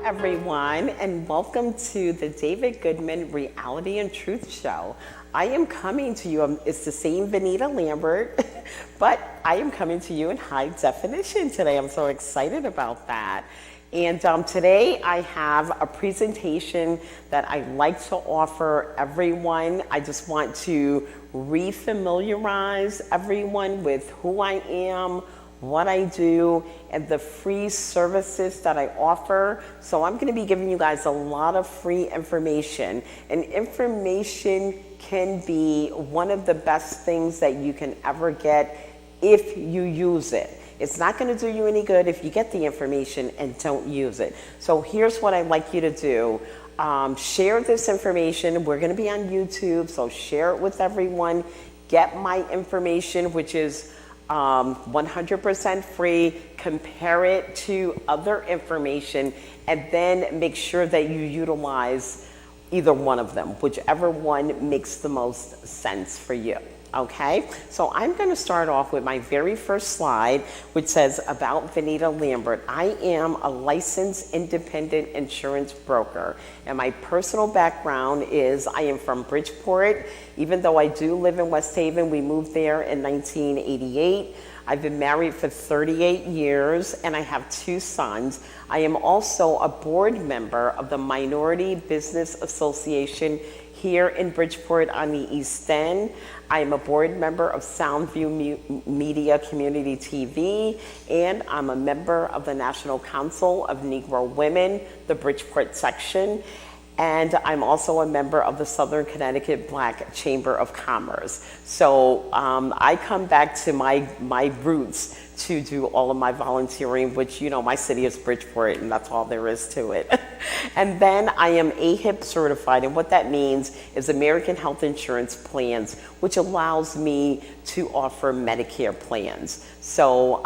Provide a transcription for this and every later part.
everyone, and welcome to the David Goodman Reality and Truth Show. I am coming to you, it's the same Vanita Lambert, but I am coming to you in high definition today. I'm so excited about that. And today I have a presentation that I like to offer everyone. I just want to refamiliarize everyone with who I am, what I do, and the free services that I offer. So I'm going to be giving you guys a lot of free information. And information can be one of the best things that you can ever get if you use it. It's not going to do you any good if you get the information and don't use it. So here's what I'd like you to do. Share this information. We're going to be on YouTube, so share it with everyone. Get my information, which is 100% free. Compare it to other information, and then make sure that you utilize either one of them, whichever one makes the most sense for you. Okay, so I'm going to start off with my very first slide, which says about Vanita Lambert. I am a licensed independent insurance broker, and my personal background is I am from Bridgeport. Even though I do live in West Haven, we moved there in 1988. I've been married for 38 years, and I have 2 sons. I am also a board member of the Minority Business Association here in Bridgeport on the East End. I am a board member of Soundview Media Community TV, and I'm a member of the National Council of Negro Women, the Bridgeport section. And I'm also a member of the Southern Connecticut Black Chamber of Commerce. So I come back to my roots to do all of my volunteering, which, you know, my city is Bridgeport, and that's all there is to it. And then I am AHIP certified, and what that means is American Health Insurance Plans, which allows me to offer Medicare plans. So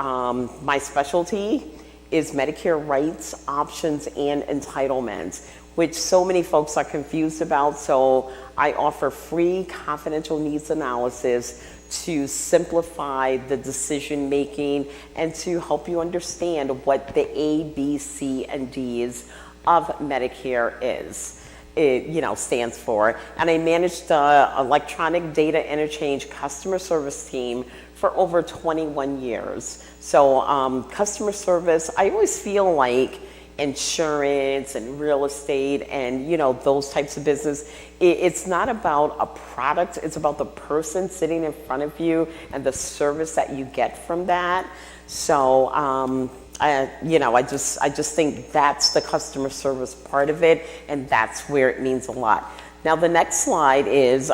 my specialty is Medicare rights, options, and entitlements, which so many folks are confused about. So I offer free confidential needs analysis to simplify the decision making and to help you understand what the A, B, C, and D's of Medicare stands for. And I managed the electronic data interchange customer service team for over 21 years. So customer service, I always feel like insurance and real estate and, you know, those types of business, it's not about a product, it's about the person sitting in front of you and the service that you get from that. So I just think that's the customer service part of it, and that's where it means a lot. Now the next slide is,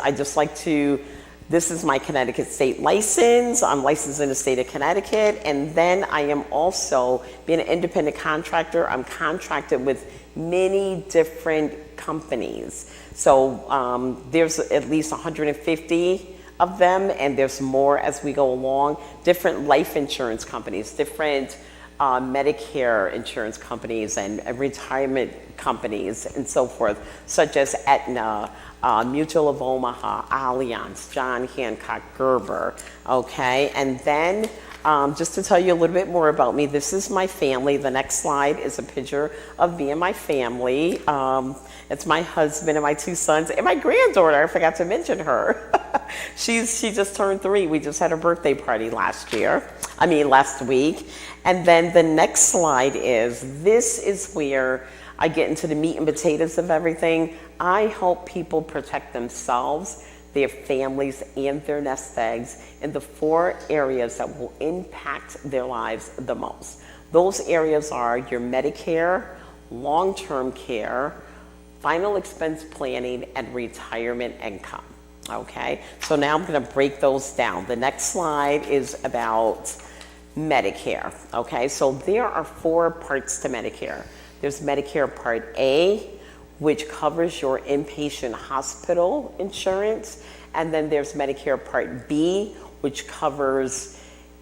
this is my Connecticut state license. I'm licensed in the state of Connecticut. And then I am also, being an independent contractor, I'm contracted with many different companies. So there's at least 150 of them, and there's more as we go along. Different life insurance companies, different Medicare insurance companies and retirement companies and so forth, such as Aetna, Mutual of Omaha, Allianz, John Hancock, Gerber, okay? And then just to tell you a little bit more about me, this is my family. The next slide is a picture of me and my family. It's my husband and my 2 sons and my granddaughter. I forgot to mention her. She just turned 3. We just had a birthday party last week. And then the next slide this is where I get into the meat and potatoes of everything. I help people protect themselves, their families, and their nest eggs in the 4 areas that will impact their lives the most. Those areas are your Medicare, long-term care, final expense planning, and retirement income. Okay, so now I'm going to break those down. The next slide is about Medicare. Okay, so there are 4 parts to Medicare. There's Medicare Part A, which covers your inpatient hospital insurance. And then there's Medicare Part B, which covers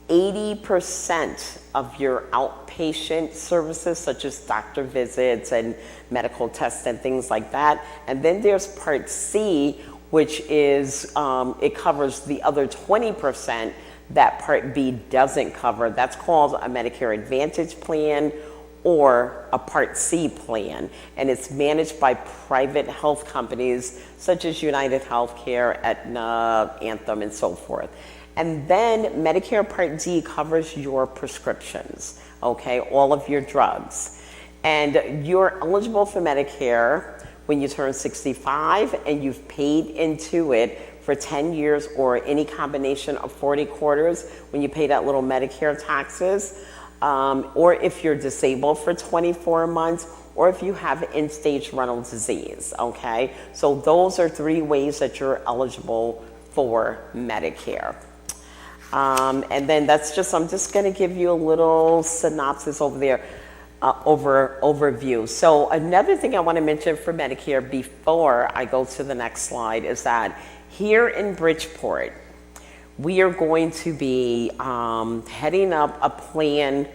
80% of your outpatient services, such as doctor visits and medical tests and things like that. And then there's Part C, which is, it covers the other 20% that Part B doesn't cover. That's called a Medicare Advantage plan or a Part C plan, and it's managed by private health companies such as United Healthcare, Aetna, Anthem, and so forth. And then Medicare Part D covers your prescriptions, okay, all of your drugs. And you're eligible for Medicare when you turn 65 and you've paid into it for 10 years or any combination of 40 quarters when you pay that little Medicare taxes, or if you're disabled for 24 months, or if you have end-stage renal disease, okay? So those are 3 ways that you're eligible for Medicare. And then I'm just gonna give you a little synopsis over there. Overview. So another thing I want to mention for Medicare before I go to the next slide is that here in Bridgeport, we are going to be heading up a plan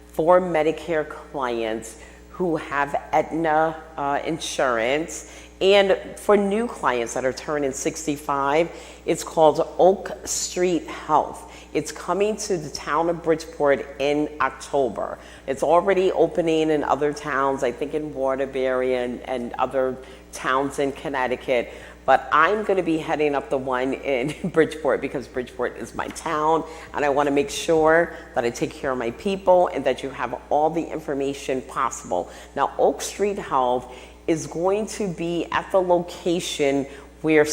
for Medicare clients who have Aetna insurance, and for new clients that are turning 65, it's called Oak Street Health. It's coming to the town of Bridgeport in October. It's already opening in other towns, I think in Waterbury and other towns in Connecticut. But I'm going to be heading up the one in Bridgeport because Bridgeport is my town, and I want to make sure that I take care of my people and that you have all the information possible. Now, Oak Street Health is going to be at the location where the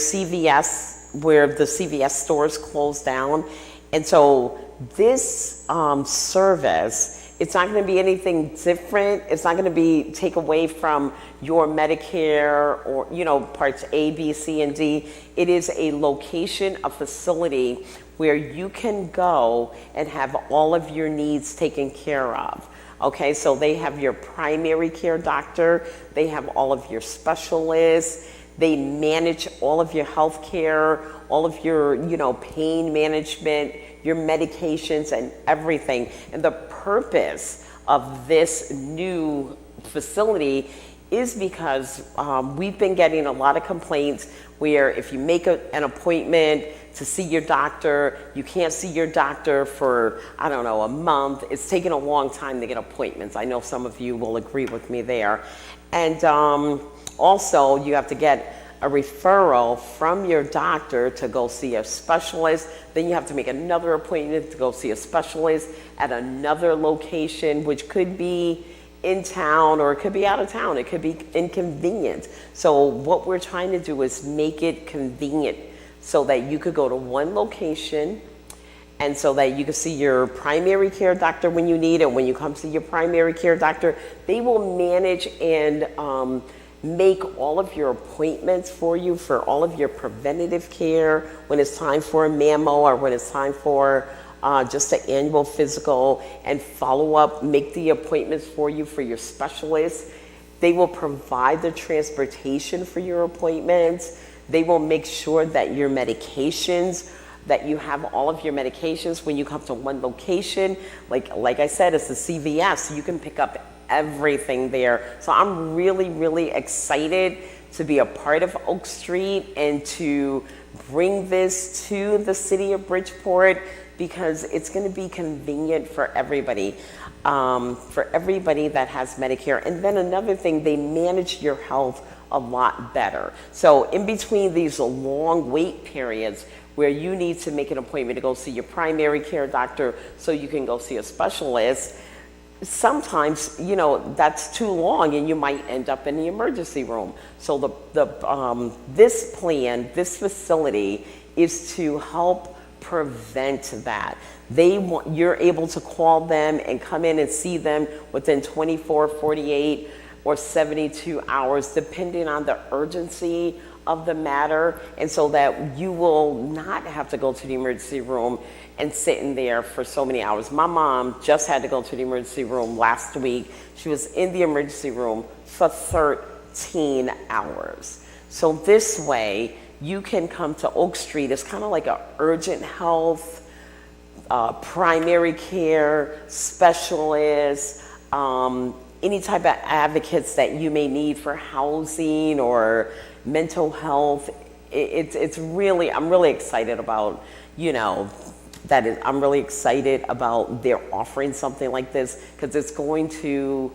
CVS stores closed down. And so this service, it's not going to be anything different. It's not going to be take away from your Medicare or, parts A, B, C, and D. It is a location, a facility where you can go and have all of your needs taken care of. Okay, so they have your primary care doctor. They have all of your specialists. They manage all of your health care, all of your, pain management, your medications and everything. And the purpose of this new facility is because we've been getting a lot of complaints where if you make an appointment to see your doctor, you can't see your doctor for, a month. It's taken a long time to get appointments. I know some of you will agree with me there. And also, you have to get a referral from your doctor to go see a specialist. Then you have to make another appointment to go see a specialist at another location, which could be in town or it could be out of town. It could be inconvenient. So what we're trying to do is make it convenient so that you could go to one location and so that you can see your primary care doctor when you need it. When you come see your primary care doctor, they will manage and make all of your appointments for you for all of your preventative care when it's time for a mammo or when it's time for just an annual physical, and follow up, make the appointments for you for your specialists. They will provide the transportation for your appointments. They will make sure that your medications, that you have all of your medications when you come to one location. Like I said, it's the CVS. You can pick up everything there. So I'm really, really excited to be a part of Oak Street and to bring this to the city of Bridgeport because it's going to be convenient for everybody that has Medicare. And then another thing, they manage your health a lot better. So in between these long wait periods where you need to make an appointment to go see your primary care doctor so you can go see a specialist, sometimes, that's too long and you might end up in the emergency room. So this plan, this facility is to help prevent that. You're able to call them and come in and see them within 24, 48, or 72 hours, depending on the urgency of the matter, and so that you will not have to go to the emergency room and sit in there for so many hours. My mom just had to go to the emergency room last week. She was in the emergency room for 13 hours. So this way, you can come to Oak Street. It's kind of like an urgent health, primary care, specialist, any type of advocates that you may need for housing or mental health. I'm really excited about, I'm really excited about their offering something like this because it's going to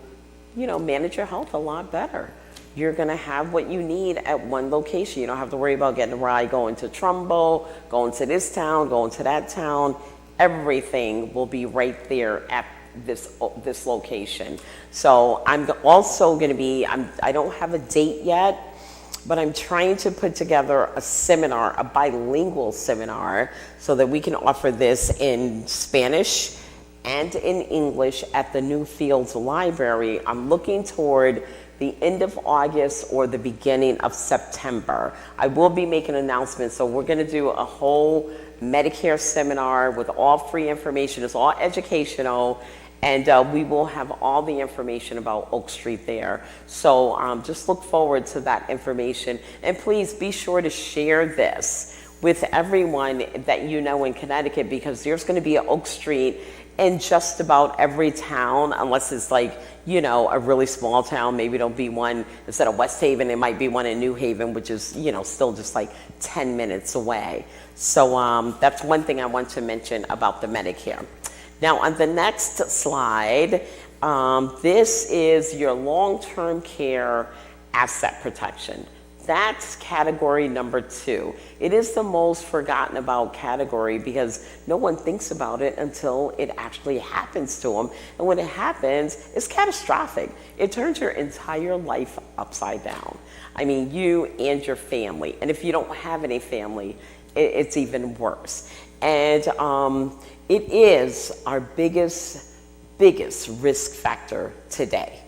manage your health a lot better. You're going to have what you need at one location. You don't have to worry about getting a ride going to Trumbull, going to this town, going to that town. Everything will be right there at this location. So I'm also going to be, I don't have a date yet, but I'm trying to put together a seminar, a bilingual seminar, so that we can offer this in Spanish and in English at the New Fields Library. I'm looking toward the end of August or the beginning of September. I will be making announcements, so we're gonna do a whole Medicare seminar with all free information. It's all educational, and we will have all the information about Oak Street there. So just look forward to that information. And please be sure to share this with everyone that you know in Connecticut, because there's gonna be an Oak Street in just about every town, unless it's like, a really small town. Maybe there'll be one, instead of West Haven, it might be one in New Haven, which is, still just like 10 minutes away. So that's one thing I want to mention about the Medicare. Now on the next slide, this is your long-term care asset protection. That's category number 2. It is the most forgotten about category because no one thinks about it until it actually happens to them. And when it happens, it's catastrophic. It turns your entire life upside down. I mean, you and your family. And if you don't have any family, it's even worse. And it is our biggest risk factor today.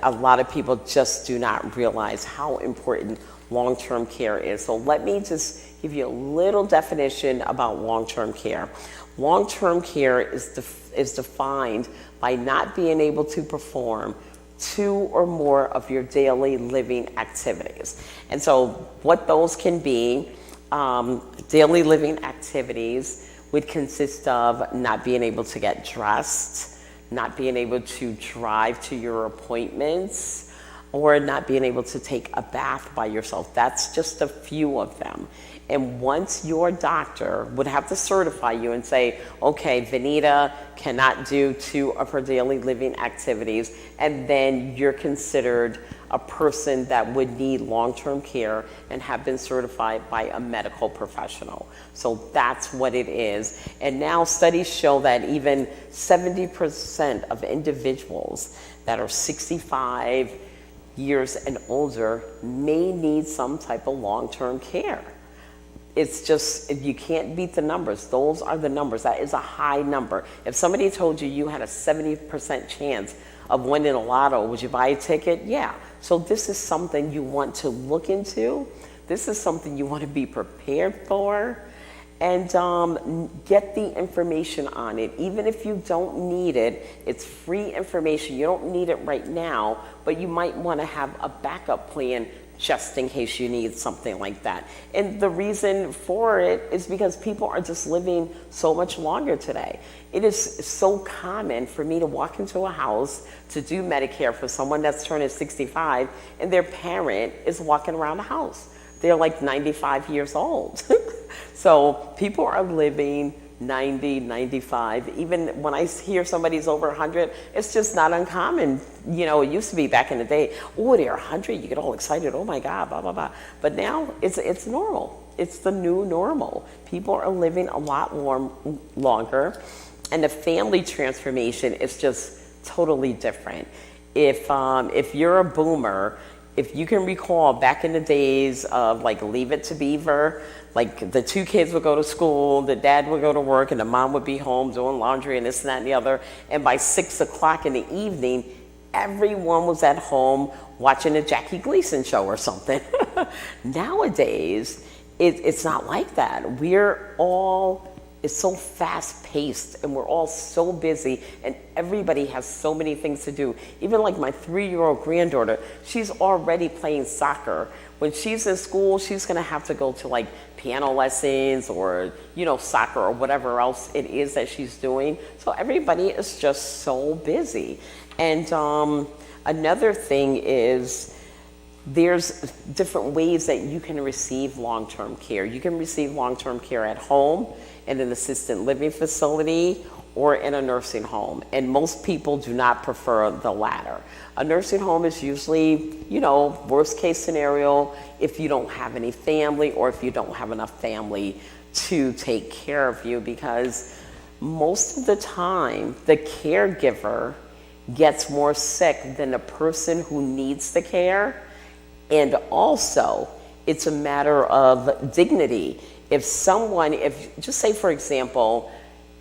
A lot of people just do not realize how important long-term care is. So let me just give you a little definition about long-term care. Long-term care is defined by not being able to perform 2 or more of your daily living activities. And so what those can be, daily living activities would consist of not being able to get dressed, not being able to drive to your appointments, or not being able to take a bath by yourself. That's just a few of them. And once your doctor would have to certify you and say, okay, Vanita cannot do 2 of her daily living activities, and then you're considered a person that would need long-term care and have been certified by a medical professional. So that's what it is. And now studies show that even 70% of individuals that are 65 years and older may need some type of long-term care. It's just, you can't beat the numbers. Those are the numbers. That is a high number. If somebody told you you had a 70% chance of winning a lotto, would you buy a ticket? Yeah. So this is something you want to look into. This is something you want to be prepared for, and get the information on it. Even if you don't need it, it's free information. You don't need it right now, but you might want to have a backup plan just in case you need something like that. And the reason for it is because people are just living so much longer today. It is so common for me to walk into a house to do Medicare for someone that's turning 65, and their parent is walking around the house. They're like 95 years old. So people are living 90, 95. Even when I hear somebody's over 100, it's just not uncommon. It used to be back in the day, oh, they're 100, you get all excited, oh my God, blah, blah, blah. But now it's normal. It's the new normal. People are living a lot longer, and the family transformation is just totally different. If you're a boomer, if you can recall back in the days of like Leave It to Beaver, like the 2 kids would go to school, the dad would go to work, and the mom would be home doing laundry and this and that and the other. And by 6 o'clock in the evening, everyone was at home watching a Jackie Gleason show or something. Nowadays, it's not like that. It's so fast paced, and we're all so busy, and everybody has so many things to do. Even like my 3-year-old granddaughter, she's already playing soccer. When she's in school, she's gonna have to go to like piano lessons or, soccer or whatever else it is that she's doing. So everybody is just so busy. And another thing is, there's different ways that you can receive long-term care. You can receive long-term care at home in an assisted living facility, or in a nursing home. And most people do not prefer the latter. A nursing home is usually, worst case scenario if you don't have any family or if you don't have enough family to take care of you, because most of the time the caregiver gets more sick than the person who needs the care. And also, it's a matter of dignity. If just say for example,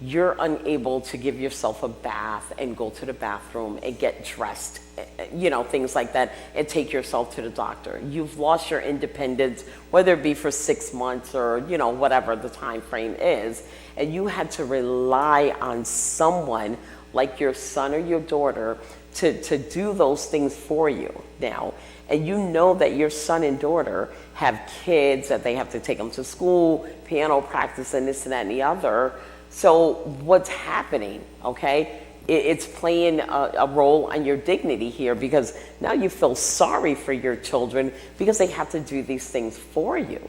you're unable to give yourself a bath and go to the bathroom and get dressed, things like that, and take yourself to the doctor. You've lost your independence, whether it be for 6 months or, whatever the time frame is, and you had to rely on someone like your son or your daughter to do those things for you now. And you know that your son and daughter have kids, that they have to take them to school, piano practice, and this and that and the other. So what's happening, okay? It's playing a role on your dignity here, because now you feel sorry for your children because they have to do these things for you.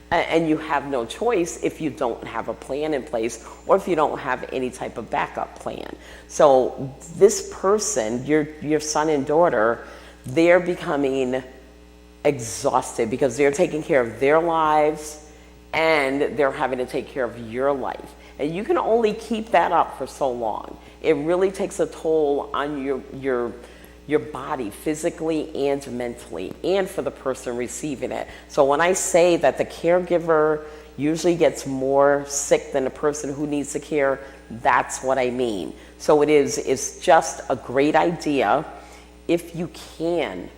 And you have no choice if you don't have a plan in place or if you don't have any type of backup plan. So this person, your son and daughter, they're becoming exhausted because they're taking care of their lives and they're having to take care of your life. And you can only keep that up for so long. It really takes a toll on your body, physically and mentally, and for the person receiving it. So when I say that the caregiver usually gets more sick than the person who needs the care, that's what I mean. So it's just a great idea if you can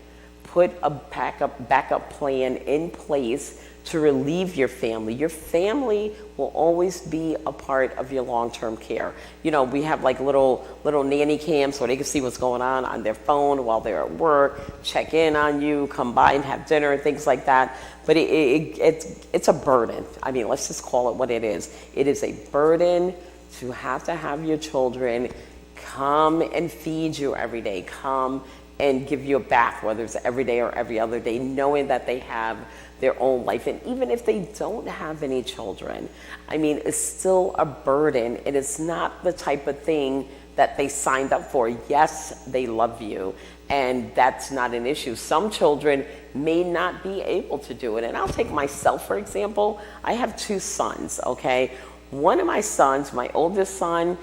put a backup plan in place to relieve your family. Your family will always be a part of your long-term care. We have like little nanny cams so they can see what's going on their phone while they're at work, check in on you, come by and have dinner and things like that. But it's a burden. I mean, let's just call it what it is. It is a burden to have your children come and feed you every day, come and give you a bath, whether it's every day or every other day, knowing that they have their own life. And even if they don't have any children, I mean, it's still a burden. And it's not the type of thing that they signed up for. Yes, they love you, and that's not an issue. Some children may not be able to do it. And I'll take myself, for example. I have 2 sons, okay? One of my sons, my oldest son,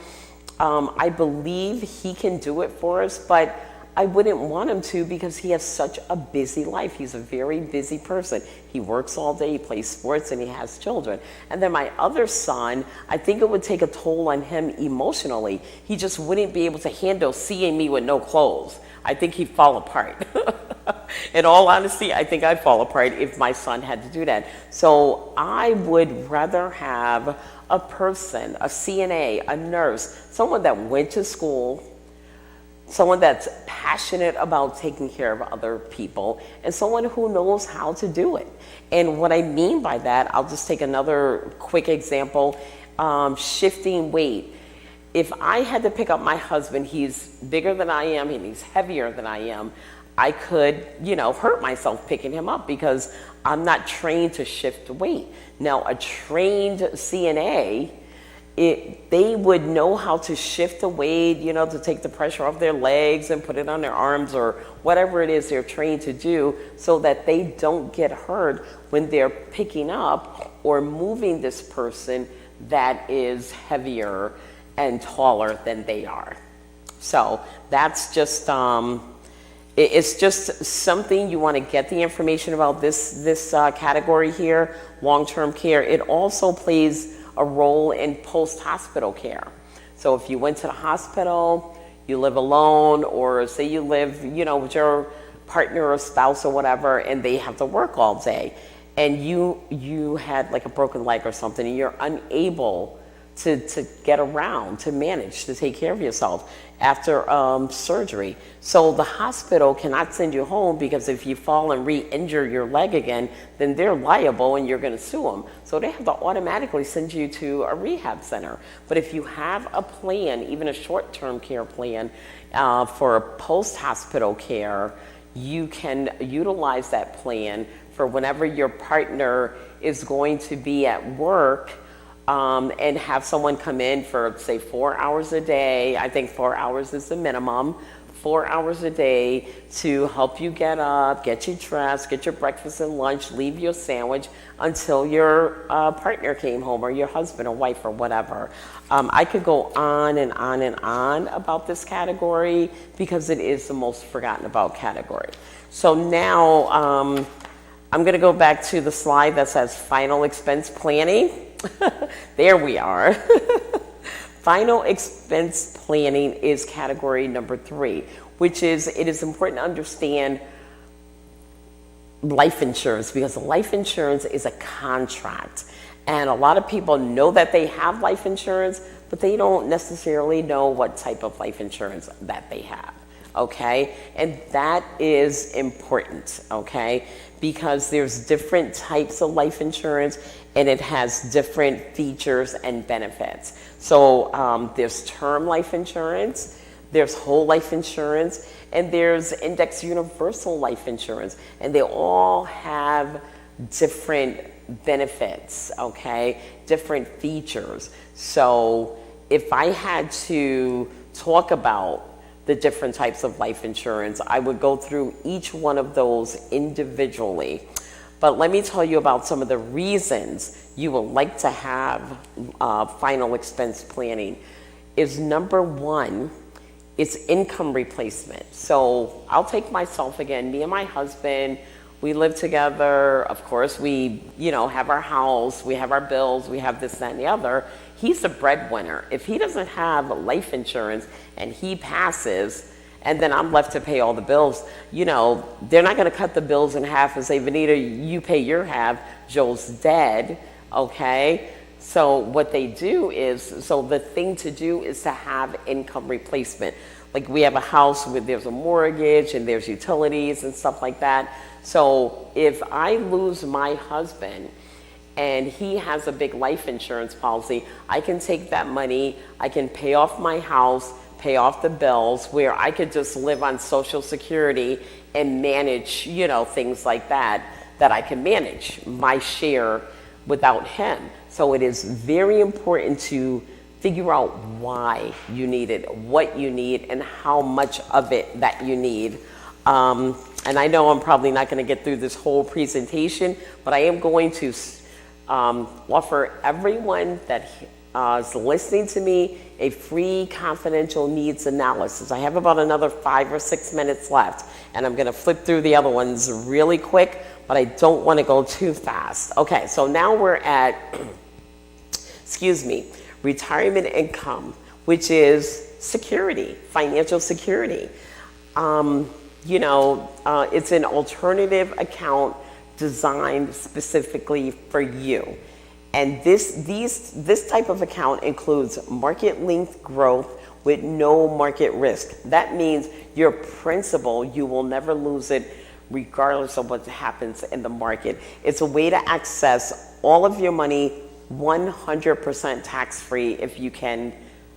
I believe he can do it for us, but I wouldn't want him to because he has such a busy life. He's a very busy person. He works all day, he plays sports, and he has children. And then my other son, I think it would take a toll on him emotionally. He just wouldn't be able to handle seeing me with no clothes. I think he'd fall apart. In all honesty, I think I'd fall apart if my son had to do that. So I would rather have a person, a CNA, a nurse, someone that went to school, someone that's passionate about taking care of other people, and someone who knows how to do it. And what I mean by that, I'll just take another quick example, shifting weight. If I had to pick up my husband, he's bigger than I am and he's heavier than I am, I could, hurt myself picking him up because I'm not trained to shift weight. Now, a trained CNA, they would know how to shift the weight, to take the pressure off their legs and put it on their arms or whatever it is they're trained to do so that they don't get hurt when they're picking up or moving this person that is heavier and taller than they are. So that's just, it's just something you want to get the information about this category here, long-term care. It also plays a role in post-hospital care. So if you went to the hospital, you live alone, or say you live, with your partner or spouse or whatever, and they have to work all day, and you had like a broken leg or something, and you're unable to get around, to manage, to take care of yourself after surgery. So the hospital cannot send you home because if you fall and re-injure your leg again, then they're liable and you're going to sue them. So they have to automatically send you to a rehab center. But if you have a plan, even a short-term care plan for post-hospital care, you can utilize that plan for whenever your partner is going to be at work. and have someone come in for, say, 4 hours a day. I think 4 hours is the minimum. 4 hours a day to help you get up, get you dressed, get your breakfast and lunch, leave your sandwich until your partner came home, or your husband or wife or whatever. I could go on and on and on about this category because it is the most forgotten about category. So now I'm going to go back to the slide that says final expense planning. There we are. Final expense planning is category number 3, which is, it is important to understand life insurance, because life insurance is a contract. And a lot of people know that they have life insurance, but they don't necessarily know what type of life insurance that they have. Okay? And that is important, okay? Because there's different types of life insurance, and it has different features and benefits. So there's term life insurance, there's whole life insurance, and there's index universal life insurance. And they all have different benefits, okay? Different features. So if I had to talk about the different types of life insurance, I would go through each one of those individually. But let me tell you about some of the reasons you would like to have final expense planning. Is number 1, it's income replacement. So I'll take myself again, me and my husband, we live together. Of course, we, have our house, we have our bills, we have this, that, and the other. He's the breadwinner. If he doesn't have life insurance and he passes, and then I'm left to pay all the bills, they're not going to cut the bills in half and say, Vanita, you pay your half, Joe's dead, okay? So what they do is, so the thing to do is to have income replacement. Like we have a house where there's a mortgage and there's utilities and stuff like that. So if I lose my husband and he has a big life insurance policy, I can take that money, I can pay off my house, pay off the bills, where I could just live on Social Security and manage, things like that I can manage my share without him. So it is very important to figure out why you need it, what you need, and how much of it that you need. And I know I'm probably not going to get through this whole presentation, but I am going to offer everyone that is listening to me a free confidential needs analysis. I have about another 5 or 6 minutes left, and I'm going to flip through the other ones really quick, but I don't want to go too fast. Okay, so now we're at, retirement income, which is security, financial security. It's an alternative account designed specifically for you. And this type of account includes market-linked growth with no market risk. That means your principal, you will never lose it regardless of what happens in the market. It's a way to access all of your money 100% tax-free, if you can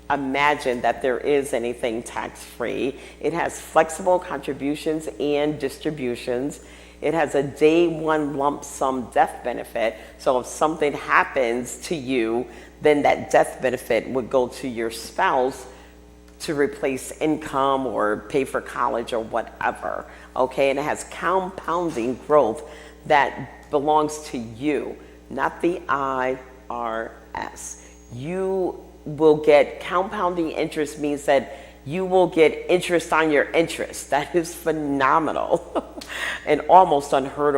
imagine that there is anything tax-free. It has flexible contributions and distributions. It has a day one lump sum death benefit. So if something happens to you, then that death benefit would go to your spouse to replace income or pay for college or whatever. Okay, and it has compounding growth that belongs to you, not the IRS. You will get compounding interest, means that you will get interest on your interest. That is phenomenal and almost unheard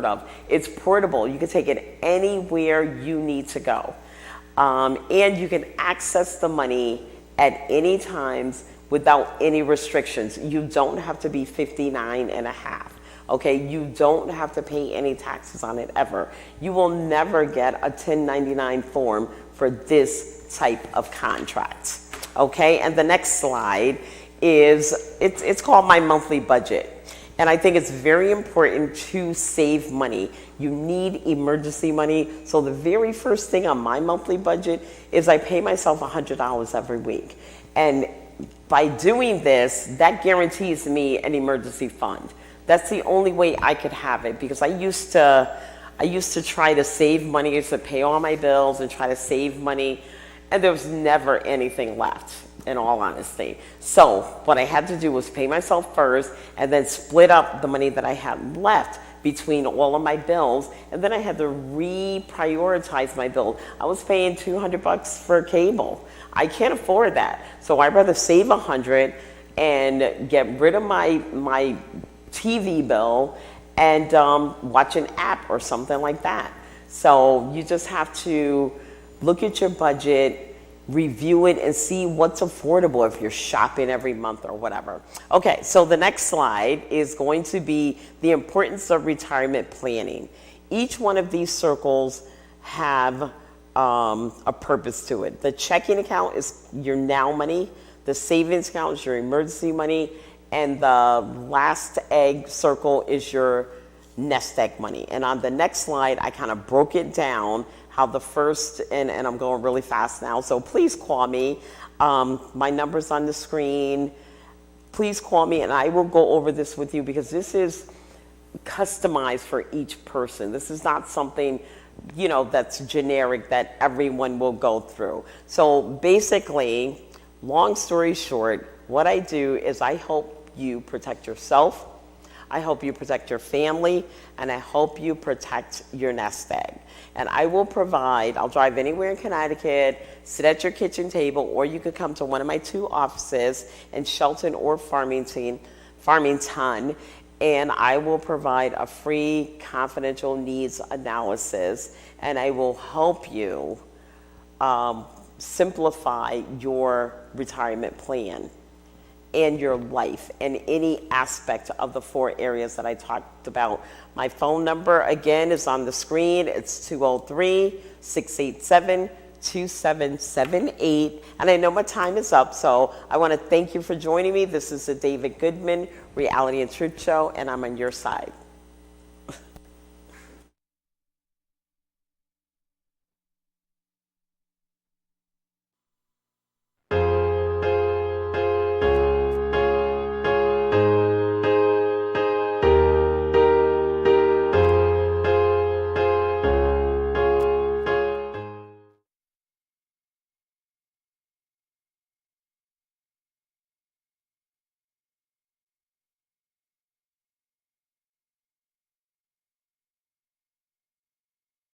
of. It's portable. You can take it anywhere you need to go. And you can access the money at any times without any restrictions. You don't have to be 59 and a half. Okay, you don't have to pay any taxes on it ever. You will never get a 1099 form for this type of contract. Okay, and the next slide is, it's called My Monthly Budget. And I think it's very important to save money. You need emergency money. So the very first thing on my monthly budget is I pay myself $100 every week. And by doing this, that guarantees me an emergency fund. That's the only way I could have it, because I used to I used to try to save money. I used to pay all my bills and try to save money, and there was never anything left, in all honesty. So what I had to do was pay myself first and then split up the money that I had left between all of my bills, and then I had to reprioritize my bill. I was paying $200 for cable. I can't afford that. So I'd rather save $100 and get rid of my TV bill and watch an app or something like that. So you just have to look at your budget, review it, and see what's affordable if you're shopping every month or whatever. Okay, so the next slide is going to be the importance of retirement planning. Each one of these circles have a purpose to it. The checking account is your now money, the savings account is your emergency money, and the last egg circle is your nest egg money. And on the next slide, I kind of broke it down how the first, and I'm going really fast now, so please call me. My number's on the screen. Please call me and I will go over this with you, because this is customized for each person. This is not something, you know, that's generic that everyone will go through. So basically, long story short, what I do is I help you protect yourself, I help you protect your family, and I help you protect your nest egg. And I will provide, I'll drive anywhere in Connecticut, sit at your kitchen table, or you could come to one of my 2 offices in Shelton or Farmington, and I will provide a free confidential needs analysis, and I will help you simplify your retirement plan and your life and any aspect of the 4 areas that I talked about. My phone number, again, is on the screen. It's 203-687-2778. And I know my time is up, so I want to thank you for joining me. This is the David Goodman Reality and Truth Show, and I'm on your side.